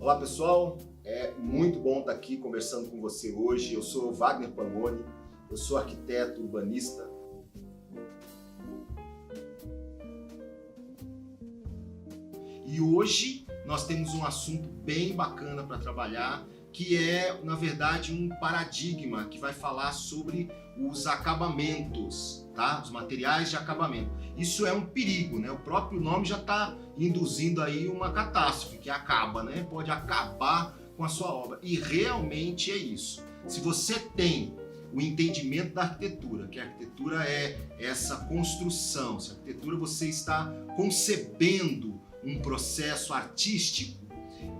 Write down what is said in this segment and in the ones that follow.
Olá pessoal, é muito bom estar aqui conversando com você hoje. Eu sou Wagner Pangoni, eu sou arquiteto urbanista. E hoje nós temos um assunto bem bacana para trabalhar, que é, na verdade, um paradigma que vai falar sobre os acabamentos, tá? Os materiais de acabamento. Isso é um perigo, né? O próprio nome já está induzindo aí uma catástrofe, que acaba, né? Pode acabar com a sua obra. E realmente é isso. Se você tem o entendimento da arquitetura, que a arquitetura é essa construção, se a arquitetura você está concebendo um processo artístico,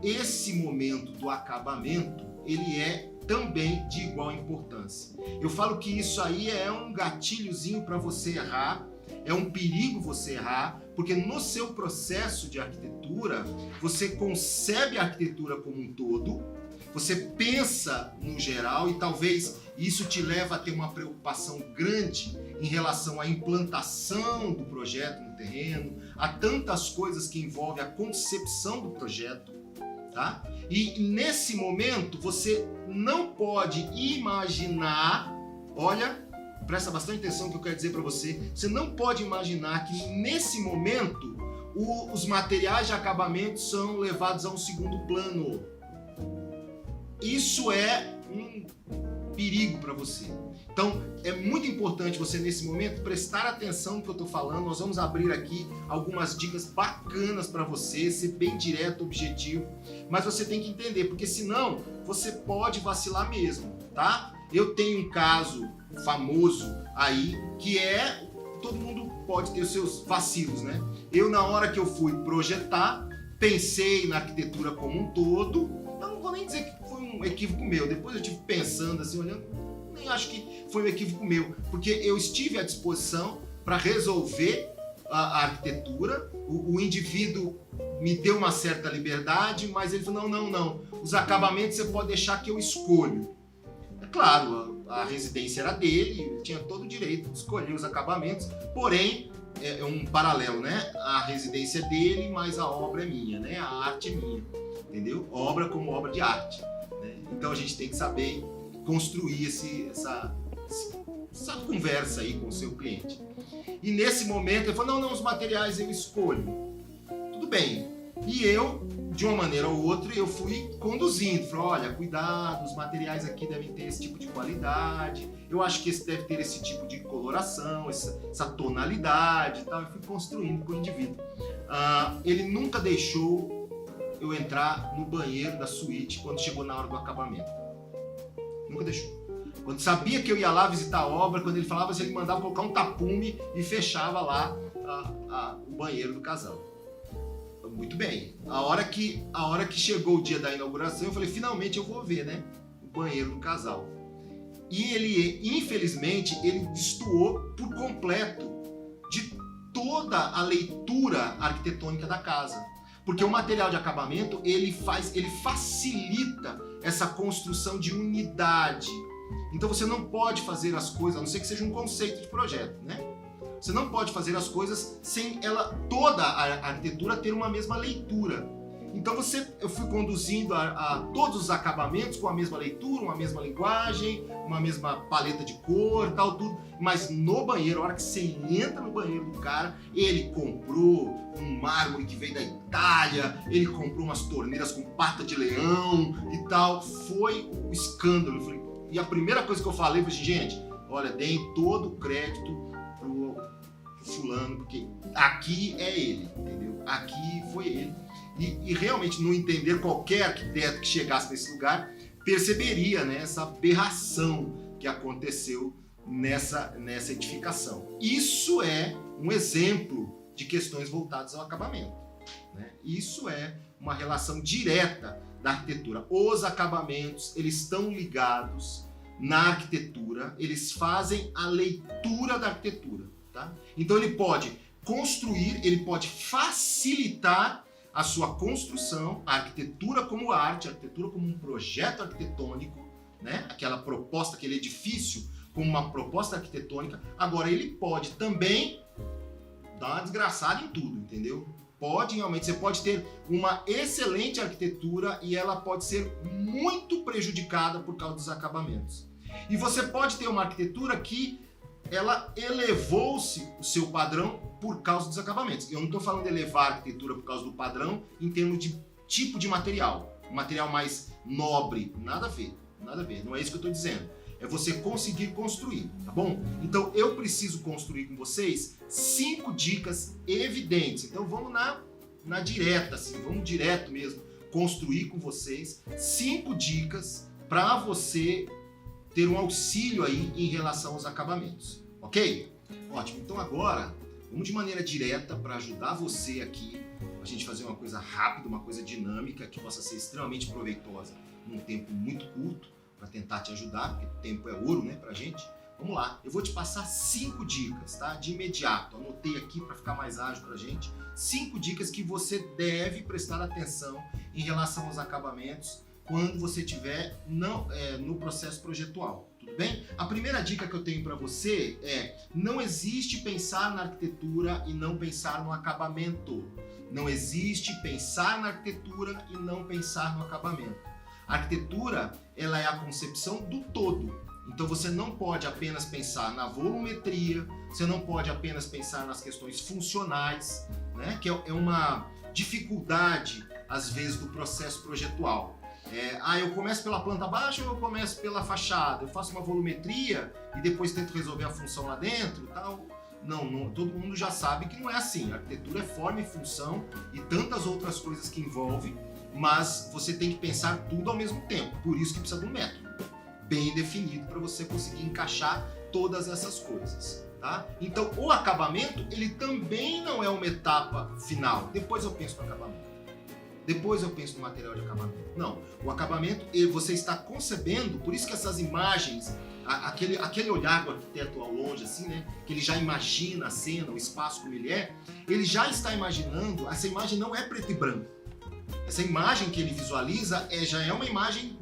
esse momento do acabamento, ele é também de igual importância. Eu falo que isso aí é um gatilhozinho para você errar, é um perigo você errar, porque no seu processo de arquitetura, você concebe a arquitetura como um todo, você pensa no geral e talvez isso te leva a ter uma preocupação grande em relação à implantação do projeto no terreno, a tantas coisas que envolvem a concepção do projeto, tá? E nesse momento você não pode imaginar, olha, presta bastante atenção no que eu quero dizer para você, você não pode imaginar que nesse momento os materiais de acabamento são levados a um segundo plano. Isso é um perigo para você. Então, é muito importante você, nesse momento, prestar atenção no que eu estou falando. Nós vamos abrir aqui algumas dicas bacanas para você, ser bem direto, objetivo. Mas você tem que entender, porque senão você pode vacilar mesmo, tá? Eu tenho um caso famoso aí, que é... Todo mundo pode ter os seus vacilos, né? Eu, na hora que eu fui projetar, pensei na arquitetura como um todo. Eu não vou nem dizer que foi um equívoco meu. Depois eu estive pensando assim, olhando, nem acho que foi um equívoco meu, porque eu estive à disposição para resolver a arquitetura. O indivíduo me deu uma certa liberdade, mas ele falou, não, os acabamentos você pode deixar que eu escolho. É claro, a residência era dele, ele tinha todo o direito de escolher os acabamentos, porém, é um paralelo, né? A residência é dele, mas a obra é minha, né? A arte é minha, entendeu? Obra como obra de arte, né? Então a gente tem que saber construir essa conversa aí com o seu cliente. E nesse momento ele falou, não, os materiais eu escolho. Tudo bem. E eu, de uma maneira ou outra, eu fui conduzindo. Falei, olha, cuidado, os materiais aqui devem ter esse tipo de qualidade. Eu acho que esse deve ter esse tipo de coloração, essa tonalidade e tal. Eu fui construindo com o indivíduo. Ele nunca deixou eu entrar no banheiro da suíte quando chegou na hora do acabamento. Nunca deixou. Quando sabia que eu ia lá visitar a obra, quando ele falava, ele mandava colocar um tapume e fechava lá o banheiro do casal. Muito bem. A hora que chegou o dia da inauguração, eu falei, finalmente eu vou ver, né? O banheiro do casal. E ele, infelizmente, ele destoou por completo de toda a leitura arquitetônica da casa. Porque o material de acabamento, ele facilita essa construção de unidade. Então você não pode fazer as coisas, a não ser que seja um conceito de projeto, né? Você não pode fazer as coisas sem toda a arquitetura ter uma mesma leitura. Então eu fui conduzindo a todos os acabamentos com a mesma leitura, uma mesma linguagem, uma mesma paleta de cor, tal, tudo. Mas no banheiro, a hora que você entra no banheiro do cara, ele comprou um mármore que veio da Itália, ele comprou umas torneiras com pata de leão e tal. Foi um escândalo. E a primeira coisa que eu falei foi assim, gente, olha, deem todo o crédito pro fulano, porque aqui é ele, entendeu? Aqui foi ele. E realmente não entender, qualquer arquiteto que chegasse nesse lugar perceberia, né, essa aberração que aconteceu nessa edificação. Isso é um exemplo de questões voltadas ao acabamento, né? Isso é uma relação direta da arquitetura. Os acabamentos, eles estão ligados na arquitetura, eles fazem a leitura da arquitetura, tá? Então ele pode construir, ele pode facilitar a sua construção, a arquitetura como arte, a arquitetura como um projeto arquitetônico, né? Aquela proposta, aquele edifício como uma proposta arquitetônica. Agora ele pode também dar uma desgraçada em tudo, entendeu? Pode realmente, você pode ter uma excelente arquitetura e ela pode ser muito prejudicada por causa dos acabamentos. E você pode ter uma arquitetura que ela elevou-se o seu padrão por causa dos acabamentos. Eu não estou falando de elevar a arquitetura por causa do padrão em termos de tipo de material, um material mais nobre, nada a ver, não é isso que eu estou dizendo. É você conseguir construir, tá bom? Então eu preciso construir com vocês 5 dicas evidentes. Então vamos na direta, assim, vamos direto mesmo, construir com vocês 5 dicas para você ter um auxílio aí em relação aos acabamentos, ok? Ótimo, então agora vamos de maneira direta para ajudar você aqui, a gente fazer uma coisa rápida, uma coisa dinâmica, que possa ser extremamente proveitosa num tempo muito curto, para tentar te ajudar, porque tempo é ouro, né, pra gente. Vamos lá, eu vou te passar 5 dicas, tá? De imediato, anotei aqui para ficar mais ágil pra gente. 5 dicas que você deve prestar atenção em relação aos acabamentos quando você estiver no processo projetual, tudo bem? A primeira dica que eu tenho para você é: não existe pensar na arquitetura e não pensar no acabamento. Não existe pensar na arquitetura e não pensar no acabamento. A arquitetura, ela é a concepção do todo. Então você não pode apenas pensar na volumetria, você não pode apenas pensar nas questões funcionais, né? Que é uma dificuldade, às vezes, do processo projetual. Eu começo pela planta baixa ou eu começo pela fachada? Eu faço uma volumetria e depois tento resolver a função lá dentro, tal. Não, todo mundo já sabe que não é assim. A arquitetura é forma e função e tantas outras coisas que envolve, mas você tem que pensar tudo ao mesmo tempo. Por isso que precisa de um método bem definido para você conseguir encaixar todas essas coisas, tá? Então, o acabamento, ele também não é uma etapa final. Depois eu penso no acabamento. Depois eu penso no material de acabamento. Não, o acabamento, você está concebendo, por isso que essas imagens, aquele olhar do arquiteto ao longe, assim, né? Que ele já imagina a cena, o espaço como ele já está imaginando, essa imagem não é preto e branco. Essa imagem que ele visualiza já é uma imagem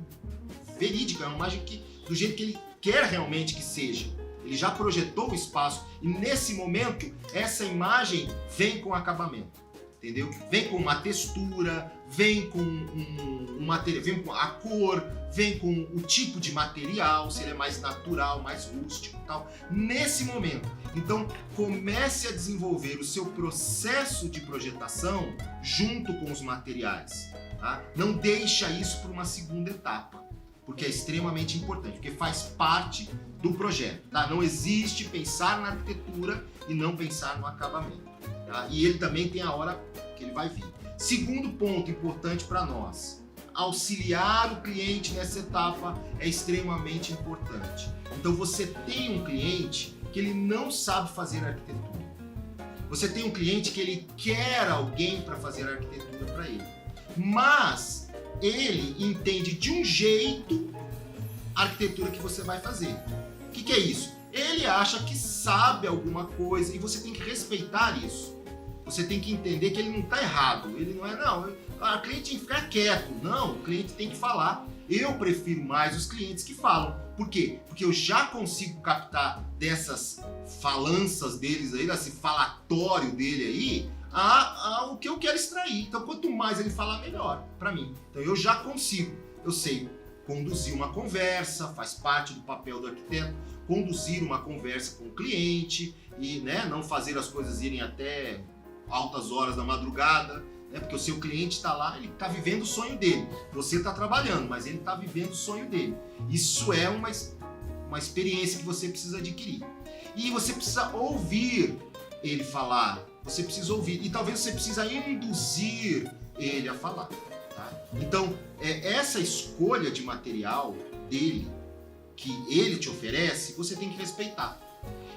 verídica, é uma imagem do jeito que ele quer realmente que seja. Ele já projetou o espaço e nesse momento essa imagem vem com acabamento, entendeu? Vem com uma textura, vem com um material, vem com a cor, vem com o tipo de material, se ele é mais natural, mais rústico e tal. Nesse momento, então comece a desenvolver o seu processo de projetação junto com os materiais, tá? Não deixa isso para uma segunda etapa, porque é extremamente importante, porque faz parte do projeto, tá? Não existe pensar na arquitetura e não pensar no acabamento, tá? E ele também tem a hora que ele vai vir. Segundo ponto importante para nós: auxiliar o cliente nessa etapa é extremamente importante. Então você tem um cliente que ele não sabe fazer arquitetura. Você tem um cliente que ele quer alguém para fazer a arquitetura para ele, mas ele entende de um jeito a arquitetura que você vai fazer. O que é isso? Ele acha que sabe alguma coisa e você tem que respeitar isso. Você tem que entender que ele não está errado. Ele não é, o cliente tem que ficar quieto. Não, o cliente tem que falar. Eu prefiro mais os clientes que falam. Por quê? Porque eu já consigo captar dessas falanças deles aí, desse falatório dele aí, o que eu quero extrair. Então, quanto mais ele falar, melhor para mim. Então, eu já consigo. Eu sei conduzir uma conversa, faz parte do papel do arquiteto, conduzir uma conversa com o cliente e, né, não fazer as coisas irem até altas horas da madrugada, né, porque o seu cliente está lá, ele está vivendo o sonho dele. Você está trabalhando, mas ele está vivendo o sonho dele. Isso é uma experiência que você precisa adquirir. E você precisa ouvir ele falar. Você precisa ouvir. E talvez você precisa induzir ele a falar. Tá? Então, essa escolha de material dele, que ele te oferece, você tem que respeitar.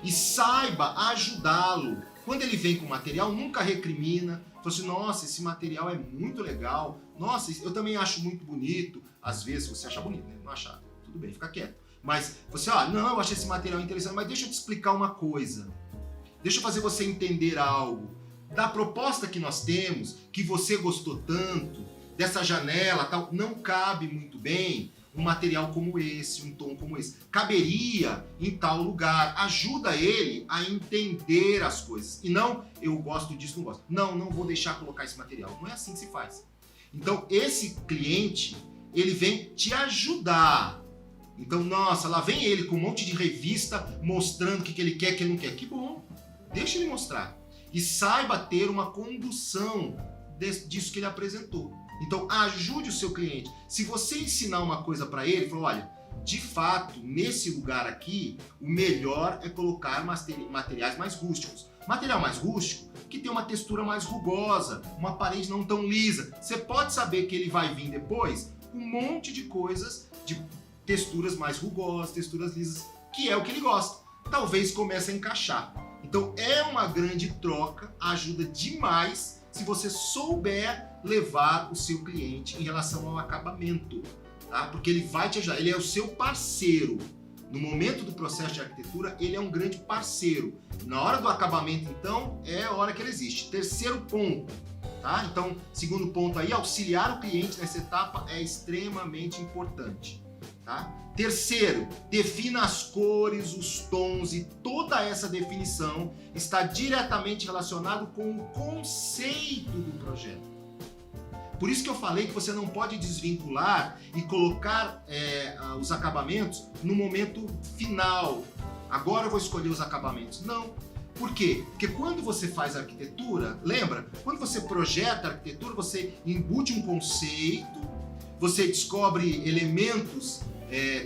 E saiba ajudá-lo. Quando ele vem com material, nunca recrimina. Fala assim: nossa, esse material é muito legal. Nossa, eu também acho muito bonito. Às vezes você acha bonito, né? Não achar. Tudo bem, fica quieto. Mas você, não, eu achei esse material interessante, mas deixa eu te explicar uma coisa. Deixa eu fazer você entender algo. Da proposta que nós temos, que você gostou tanto, dessa janela, tal, não cabe muito bem um material como esse, um tom como esse. Caberia em tal lugar. Ajuda ele a entender as coisas. E não, eu gosto disso, não gosto. Não vou deixar colocar esse material. Não é assim que se faz. Então, esse cliente, ele vem te ajudar. Então, nossa, lá vem ele com um monte de revista mostrando o que ele quer, o que ele não quer. Que bom, deixa ele mostrar. E saiba ter uma condução disso que ele apresentou. Então, ajude o seu cliente. Se você ensinar uma coisa para ele, falou, olha, de fato, nesse lugar aqui, o melhor é colocar materiais mais rústicos. Material mais rústico, que tem uma textura mais rugosa, uma parede não tão lisa. Você pode saber que ele vai vir depois com um monte de coisas, de texturas mais rugosas, texturas lisas, que é o que ele gosta. Talvez comece a encaixar. Então, é uma grande troca, ajuda demais se você souber levar o seu cliente em relação ao acabamento, tá? Porque ele vai te ajudar, ele é o seu parceiro. No momento do processo de arquitetura, ele é um grande parceiro. Na hora do acabamento, então, é a hora que ele existe. Terceiro ponto, tá? Então, segundo ponto aí, auxiliar o cliente nessa etapa é extremamente importante, tá? Terceiro, defina as cores, os tons, e toda essa definição está diretamente relacionado com o conceito do projeto. Por isso que eu falei que você não pode desvincular e colocar os acabamentos no momento final. Agora eu vou escolher os acabamentos. Não. Por quê? Porque quando você faz arquitetura, lembra? Quando você projeta a arquitetura, você embute um conceito, você descobre elementos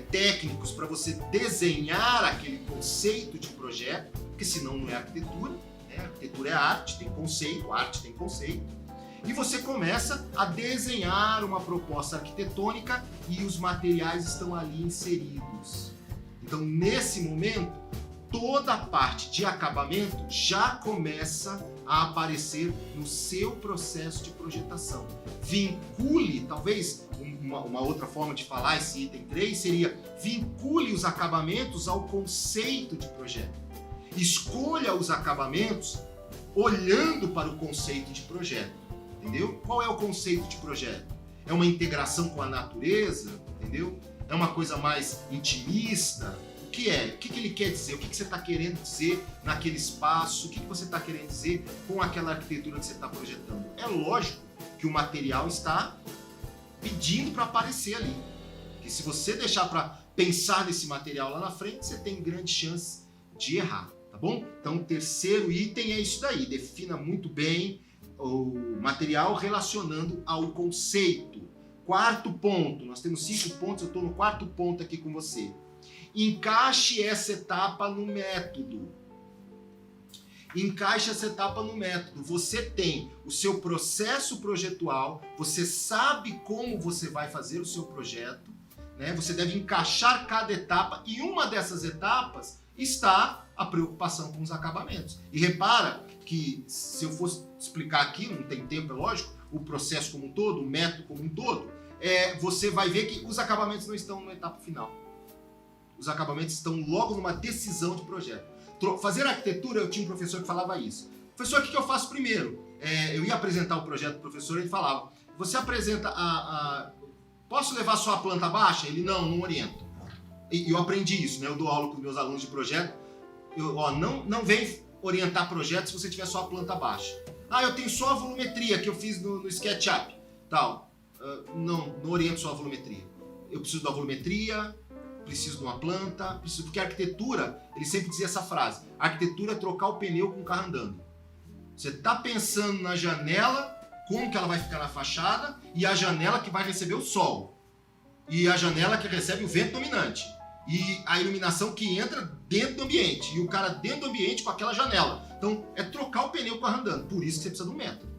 técnicos para você desenhar aquele conceito de projeto, porque senão não é arquitetura, né? Arquitetura é arte, tem conceito, arte tem conceito. E você começa a desenhar uma proposta arquitetônica e os materiais estão ali inseridos. Então, nesse momento, toda a parte de acabamento já começa a aparecer no seu processo de projetação. Vincule, talvez uma outra forma de falar esse item 3 seria vincule os acabamentos ao conceito de projeto. Escolha os acabamentos olhando para o conceito de projeto, entendeu? Qual é o conceito de projeto? É uma integração com a natureza, entendeu? É uma coisa mais intimista? O que é? O que ele quer dizer? O que você está querendo dizer naquele espaço? O que você está querendo dizer com aquela arquitetura que você está projetando? É lógico que o material está pedindo para aparecer ali. Porque se você deixar para pensar nesse material lá na frente, você tem grande chance de errar, tá bom? Então, o terceiro item é isso daí. Defina muito bem o material relacionando ao conceito. Quarto ponto, nós temos 5 pontos, eu estou no quarto ponto aqui com você. Encaixe essa etapa no método. Encaixe essa etapa no método. Você tem o seu processo projetual, você sabe como você vai fazer o seu projeto, né? Você deve encaixar cada etapa e uma dessas etapas está a preocupação com os acabamentos. E repara que se eu fosse explicar aqui, não tem tempo, é lógico, o processo como um todo, o método como um todo, você vai ver que os acabamentos não estão na etapa final. Os acabamentos estão logo numa decisão de projeto. Fazer arquitetura, eu tinha um professor que falava isso. Professor, o que eu faço primeiro? Eu ia apresentar o projeto do professor, ele falava, você apresenta posso levar só a planta baixa? Ele, não oriento. E eu aprendi isso, né? Eu dou aula com meus alunos de projeto. Não vem orientar projetos se você tiver só a planta baixa. Eu tenho só a volumetria que eu fiz no SketchUp. Tal. Não oriento só a volumetria. Eu preciso da volumetria, preciso de uma planta, porque a arquitetura, ele sempre dizia essa frase, a arquitetura é trocar o pneu com o carro andando. Você está pensando na janela, como que ela vai ficar na fachada, e a janela que vai receber o sol, e a janela que recebe o vento dominante, e a iluminação que entra dentro do ambiente, e o cara dentro do ambiente com aquela janela. Então, é trocar o pneu com o carro andando, por isso que você precisa de um método.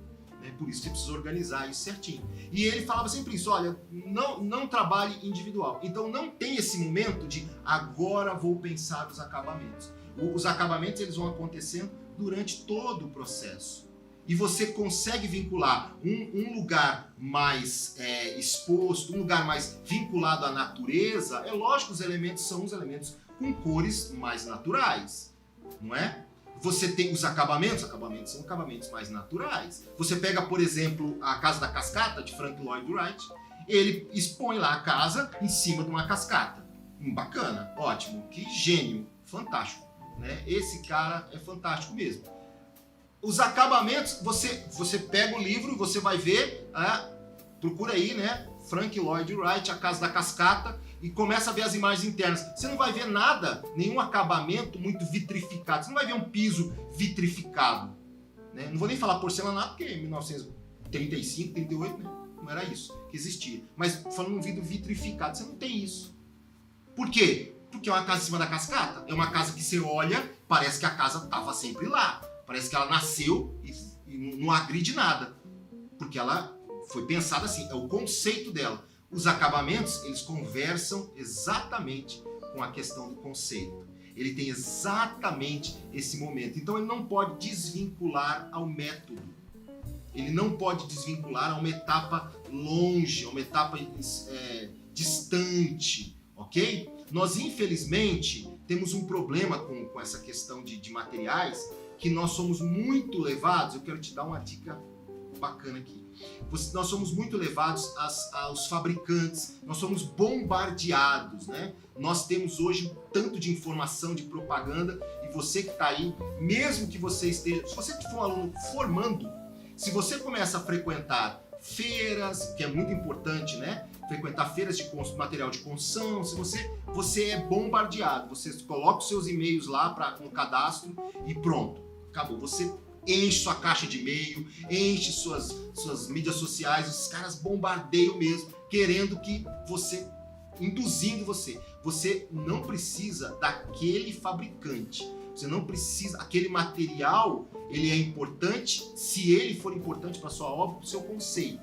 Por isso você precisa organizar isso certinho. E ele falava sempre isso, olha, não trabalhe individual. Então não tem esse momento de agora vou pensar os acabamentos. Os acabamentos eles vão acontecendo durante todo o processo. E você consegue vincular um lugar mais exposto, um lugar mais vinculado à natureza. É lógico que os elementos são os elementos com cores mais naturais, não é? Você tem os acabamentos são acabamentos mais naturais. Você pega, por exemplo, a Casa da Cascata, de Frank Lloyd Wright, Ele expõe lá a casa em cima de uma cascata. Bacana, ótimo, que gênio, fantástico, né? Esse cara é fantástico mesmo. Os acabamentos, você pega o livro, você vai ver, procura aí, né? Frank Lloyd Wright, A Casa da Cascata, e começa a ver as imagens internas. Você não vai ver nada, nenhum acabamento muito vitrificado. Você não vai ver um piso vitrificado, né? Não vou nem falar porcelanato, porque em 1935, 38, né? Não era isso que existia. Mas falando um vidro vitrificado, você não tem isso. Por quê? Porque é uma casa em cima da cascata. É uma casa que você olha, parece que a casa estava sempre lá. Parece que ela nasceu e não agride nada. Porque ela foi pensada assim, é o conceito dela. Os acabamentos, eles conversam exatamente com a questão do conceito. Ele tem exatamente esse momento. Então ele não pode desvincular ao método. Ele não pode desvincular a uma etapa longe, a uma etapa distante, ok? Nós, infelizmente, temos um problema com essa questão de materiais, que nós somos muito levados. Eu quero te dar uma dica bacana aqui. Nós somos muito levados aos fabricantes, nós somos bombardeados, né? Nós temos hoje um tanto de informação, de propaganda, e você que está aí, mesmo que você esteja, se você for um aluno formando, se você começa a frequentar feiras, que é muito importante, né? Frequentar feiras de material de construção, se você é bombardeado, você coloca os seus e-mails lá no cadastro e pronto, acabou. Você enche sua caixa de e-mail, enche suas mídias sociais, os caras bombardeiam mesmo, querendo que você, induzindo você. Você não precisa daquele fabricante, você não precisa, aquele material, ele é importante se ele for importante para sua obra, para o seu conceito.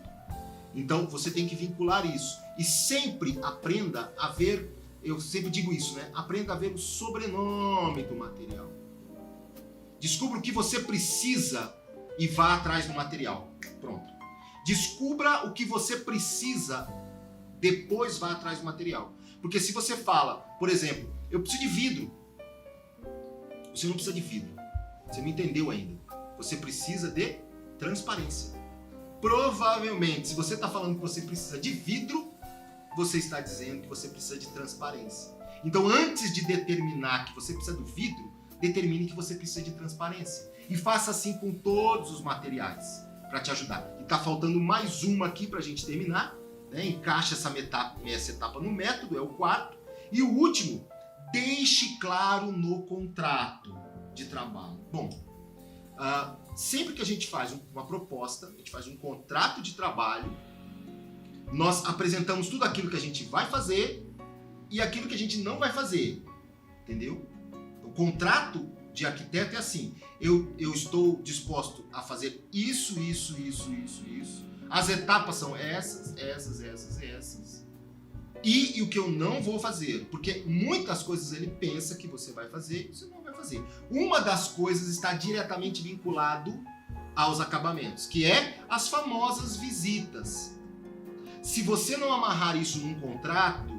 Então você tem que vincular isso. E sempre aprenda a ver, eu sempre digo isso, né? Aprenda a ver o sobrenome do material. Descubra o que você precisa e vá atrás do material. Pronto. Descubra o que você precisa, depois vá atrás do material. Porque se você fala, por exemplo, eu preciso de vidro. Você não precisa de vidro. Você não entendeu ainda. Você precisa de transparência. Provavelmente, se você está falando que você precisa de vidro, você está dizendo que você precisa de transparência. Então, antes de determinar que você precisa do vidro, determine que você precisa de transparência. E faça assim com todos os materiais para te ajudar. E está faltando mais uma aqui para a gente terminar. Né? Encaixa essa etapa no método, é o quarto. E o último, deixe claro no contrato de trabalho. Bom, sempre que a gente faz uma proposta, a gente faz um contrato de trabalho, nós apresentamos tudo aquilo que a gente vai fazer e aquilo que a gente não vai fazer. Entendeu? O contrato de arquiteto é assim, eu estou disposto a fazer isso. As etapas são essas. E o que eu não vou fazer, porque muitas coisas ele pensa que você vai fazer e você não vai fazer. Uma das coisas está diretamente vinculado aos acabamentos, que é as famosas visitas. Se você não amarrar isso num contrato,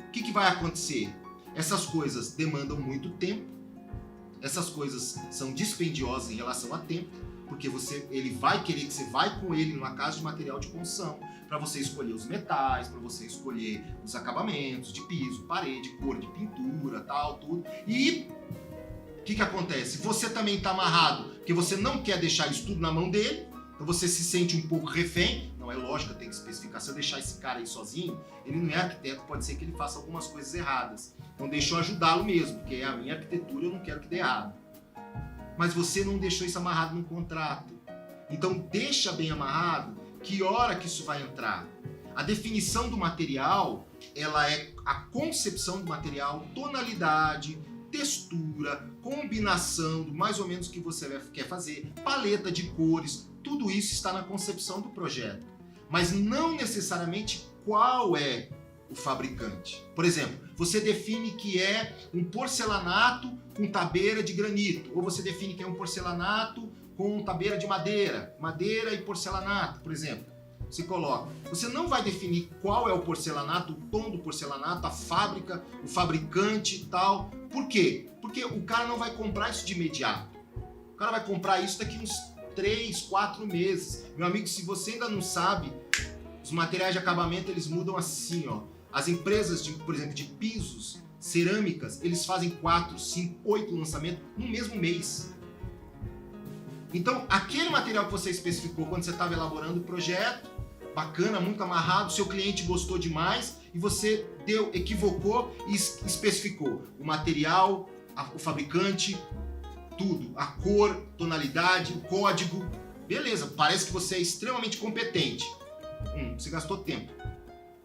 o que vai acontecer? Essas coisas demandam muito tempo, essas coisas são dispendiosas em relação a tempo, porque ele vai querer que você vá com ele numa casa de material de construção, para você escolher os metais, para você escolher os acabamentos de piso, parede, cor de pintura, tal, tudo. E o que acontece? Você também está amarrado, porque você não quer deixar isso tudo na mão dele, então você se sente um pouco refém. Não, é lógico, tem que especificar. Se eu deixar esse cara aí sozinho, ele não é arquiteto, pode ser que ele faça algumas coisas erradas. Então deixa eu ajudá-lo mesmo, porque é a minha arquitetura, eu não quero que dê errado. Mas você não deixou isso amarrado no contrato. Então deixa bem amarrado que hora que isso vai entrar. A definição do material, ela é a concepção do material, tonalidade, textura, combinação do mais ou menos que você quer fazer, paleta de cores, tudo isso está na concepção do projeto. Mas não necessariamente qual é o fabricante. Por exemplo, você define que é um porcelanato com tabeira de granito, ou você define que é um porcelanato com tabeira de madeira e porcelanato, por exemplo. Você coloca. Você não vai definir qual é o porcelanato, o tom do porcelanato, a fábrica, o fabricante e tal. Por quê? Porque o cara não vai comprar isso de imediato. O cara vai comprar isso daqui uns 3, 4 meses. Meu amigo, se você ainda não sabe Os materiais de acabamento, eles mudam assim, ó. As empresas, por exemplo, de pisos, cerâmicas, eles fazem 4, 5, 8 lançamentos no mesmo mês. Então, aquele material que você especificou quando você estava elaborando o projeto, bacana, muito amarrado, seu cliente gostou demais e você equivocou e especificou o material, o fabricante, tudo, a cor, tonalidade, o código. Beleza, parece que você é extremamente competente. Você gastou tempo.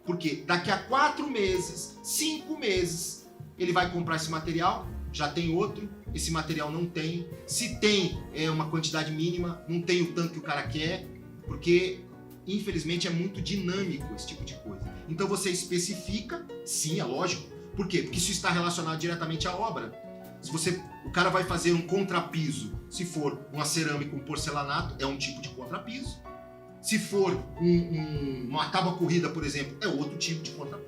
Porque daqui a 4 meses, 5 meses, ele vai comprar esse material, já tem outro, esse material não tem. Se tem, é uma quantidade mínima, não tem o tanto que o cara quer, porque infelizmente é muito dinâmico esse tipo de coisa. Então você especifica, sim, é lógico. Por quê? Porque isso está relacionado diretamente à obra. Se o cara vai fazer um contrapiso, se for uma cerâmica, um porcelanato, é um tipo de contrapiso. Se for uma tábua corrida, por exemplo, é outro tipo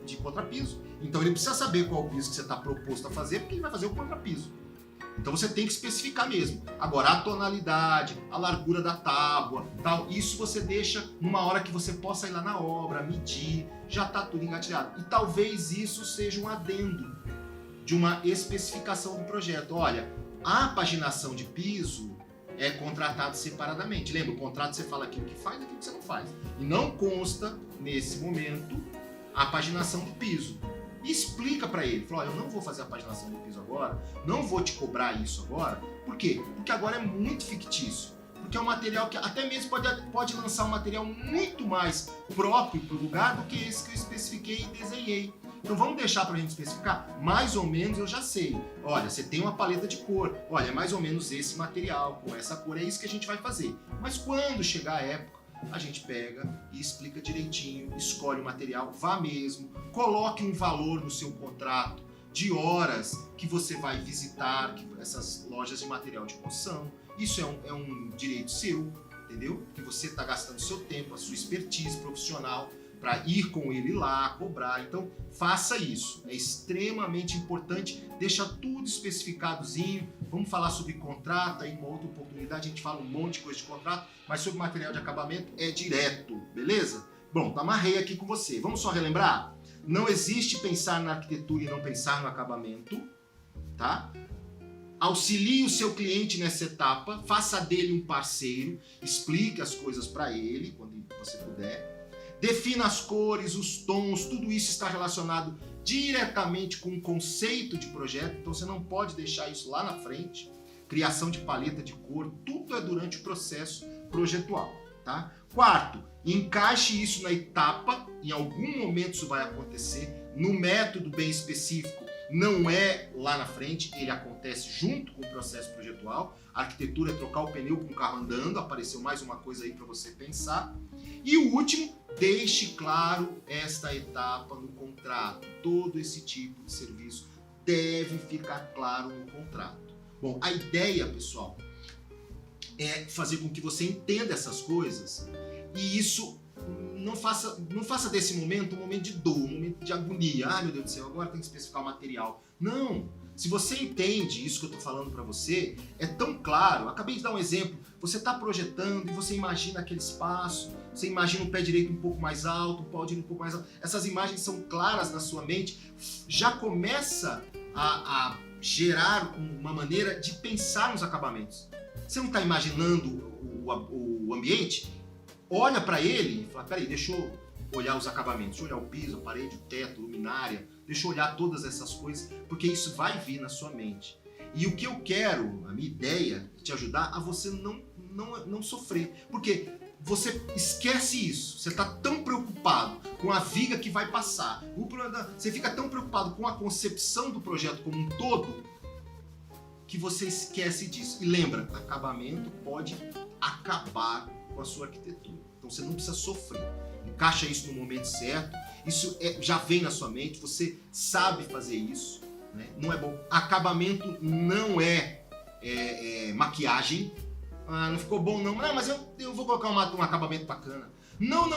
de contrapiso. Então ele precisa saber qual o piso que você está proposto a fazer, porque ele vai fazer o contrapiso. Então você tem que especificar mesmo. Agora, a tonalidade, a largura da tábua, tal, isso você deixa numa hora que você possa ir lá na obra, medir, já está tudo engatilhado. E talvez isso seja um adendo de uma especificação do projeto. Olha, a paginação de piso é contratado separadamente. Lembra, o contrato você fala aquilo que faz e aquilo que você não faz. E não consta, nesse momento, a paginação do piso. E explica para ele, fala, eu não vou fazer a paginação do piso agora, não vou te cobrar isso agora. Por quê? Porque agora é muito fictício. Porque é um material que até mesmo pode lançar um material muito mais próprio para o lugar do que esse que eu especifiquei e desenhei. Então vamos deixar para a gente especificar? Mais ou menos eu já sei. Olha, você tem uma paleta de cor. Olha, é mais ou menos esse material, com essa cor, é isso que a gente vai fazer. Mas quando chegar a época, a gente pega e explica direitinho, escolhe o material, vá mesmo, coloque um valor no seu contrato de horas que você vai visitar essas lojas de material de construção. Isso é um direito seu, entendeu? Que você está gastando seu tempo, a sua expertise profissional para ir com ele lá, cobrar. Então, faça isso. É extremamente importante. Deixa tudo especificadozinho. Vamos falar sobre contrato, aí uma outra oportunidade a gente fala um monte de coisa de contrato, mas sobre material de acabamento é direto, beleza? Bom, amarrei aqui com você. Vamos só relembrar? Não existe pensar na arquitetura e não pensar no acabamento, tá? Auxilie o seu cliente nessa etapa, faça dele um parceiro, explique as coisas para ele, quando você puder. Defina as cores, os tons, tudo isso está relacionado diretamente com o conceito de projeto, então você não pode deixar isso lá na frente. Criação de paleta de cor, tudo é durante o processo projetual, tá? Quarto, encaixe isso na etapa, em algum momento isso vai acontecer, no método bem específico, não é lá na frente, ele acontece junto com o processo projetual. A arquitetura é trocar o pneu com o carro andando, apareceu mais uma coisa aí para você pensar. E o último, deixe claro esta etapa no contrato. Todo esse tipo de serviço deve ficar claro no contrato. Bom, a ideia, pessoal, é fazer com que você entenda essas coisas e isso não faça desse momento um momento de dor, um momento de agonia. Ai, meu Deus do céu, agora tem que especificar o material. Não! Se você entende isso que eu estou falando para você, é tão claro. Acabei de dar um exemplo. Você está projetando e você imagina aquele espaço, você imagina o pé direito um pouco mais alto, o pau direito um pouco mais alto. Essas imagens são claras na sua mente. Já começa a gerar uma maneira de pensar nos acabamentos. Você não está imaginando o ambiente? Olha para ele e fala, peraí, deixa eu olhar os acabamentos, deixa eu olhar o piso, a parede, o teto, a luminária, deixa eu olhar todas essas coisas, porque isso vai vir na sua mente. E o que eu quero, a minha ideia, é te ajudar a você não sofrer. Porque você esquece isso, você está tão preocupado com a viga que vai passar, você fica tão preocupado com a concepção do projeto como um todo, que você esquece disso. E lembra, acabamento pode acabar com a sua arquitetura. Então você não precisa sofrer. Encaixa isso no momento certo. Isso já vem na sua mente, você sabe fazer isso, né? Não é bom. Acabamento não é maquiagem. Ah, não ficou bom não. Não, mas eu vou colocar um acabamento bacana. Não.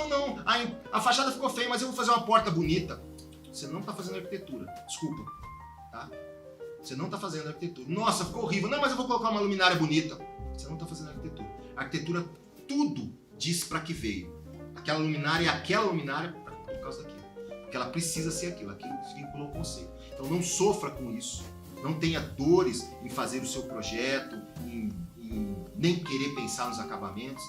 A fachada ficou feia, mas eu vou fazer uma porta bonita. Você não está fazendo arquitetura. Desculpa. Tá? Você não está fazendo arquitetura. Nossa, ficou horrível. Não, mas eu vou colocar uma luminária bonita. Você não está fazendo arquitetura. A arquitetura, tudo diz para que veio. A aquela luminária é aquela luminária por causa daquilo. Porque ela precisa ser aquilo que vinculou o conceito. Então não sofra com isso, não tenha dores em fazer o seu projeto, em nem querer pensar nos acabamentos.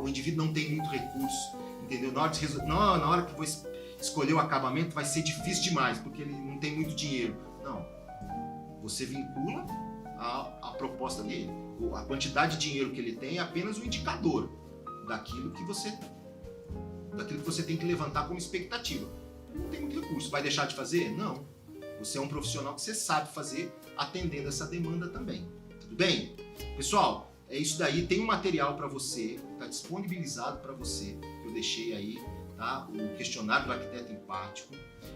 O indivíduo não tem muito recurso, entendeu? Na hora que vou escolher o acabamento vai ser difícil demais, porque ele não tem muito dinheiro. Não, você vincula a proposta dele. A quantidade de dinheiro que ele tem é apenas um indicador daquilo que você tem que levantar como expectativa. Não tem muito recurso, vai deixar de fazer? Não. Você é um profissional que você sabe fazer atendendo essa demanda também. Tudo bem? Pessoal, é isso daí. Tem um material para você, está disponibilizado para você, que eu deixei aí, tá? O questionário do arquiteto empático.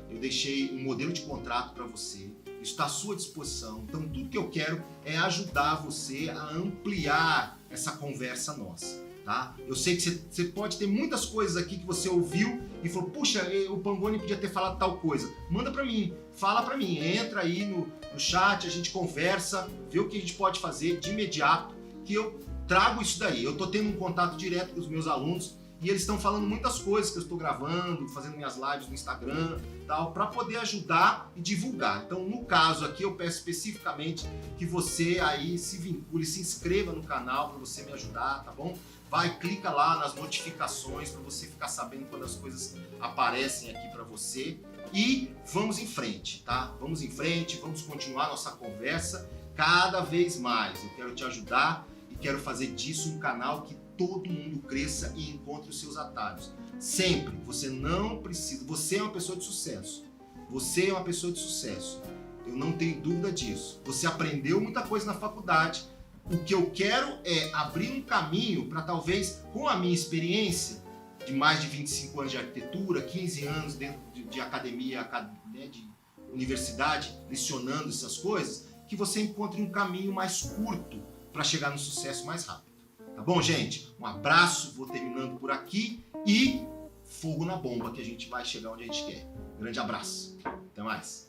Eu deixei um modelo de contrato para você. Isso está à sua disposição. Então, tudo que eu quero é ajudar você a ampliar essa conversa nossa. Tá? Eu sei que você pode ter muitas coisas aqui que você ouviu e falou, puxa, o Pangoni podia ter falado tal coisa. Manda para mim, fala para mim, entra aí no chat, a gente conversa, vê o que a gente pode fazer de imediato, que eu trago isso daí. Eu estou tendo um contato direto com os meus alunos e eles estão falando muitas coisas que eu estou gravando, fazendo minhas lives no Instagram, tal, para poder ajudar e divulgar. Então, no caso aqui, eu peço especificamente que você aí se vincule, se inscreva no canal para você me ajudar, tá bom? Vai, clica lá nas notificações para você ficar sabendo quando as coisas aparecem aqui para você. E vamos em frente, tá? Vamos em frente, vamos continuar nossa conversa cada vez mais. Eu quero te ajudar e quero fazer disso um canal que todo mundo cresça e encontre os seus atalhos. Sempre, você não precisa, você é uma pessoa de sucesso. Você é uma pessoa de sucesso. Eu não tenho dúvida disso. Você aprendeu muita coisa na faculdade. O que eu quero é abrir um caminho para talvez, com a minha experiência de mais de 25 anos de arquitetura, 15 anos dentro de academia, né, de universidade, lecionando essas coisas, que você encontre um caminho mais curto para chegar no sucesso mais rápido. Tá bom, gente? Um abraço, vou terminando por aqui e fogo na bomba que a gente vai chegar onde a gente quer. Grande abraço. Até mais.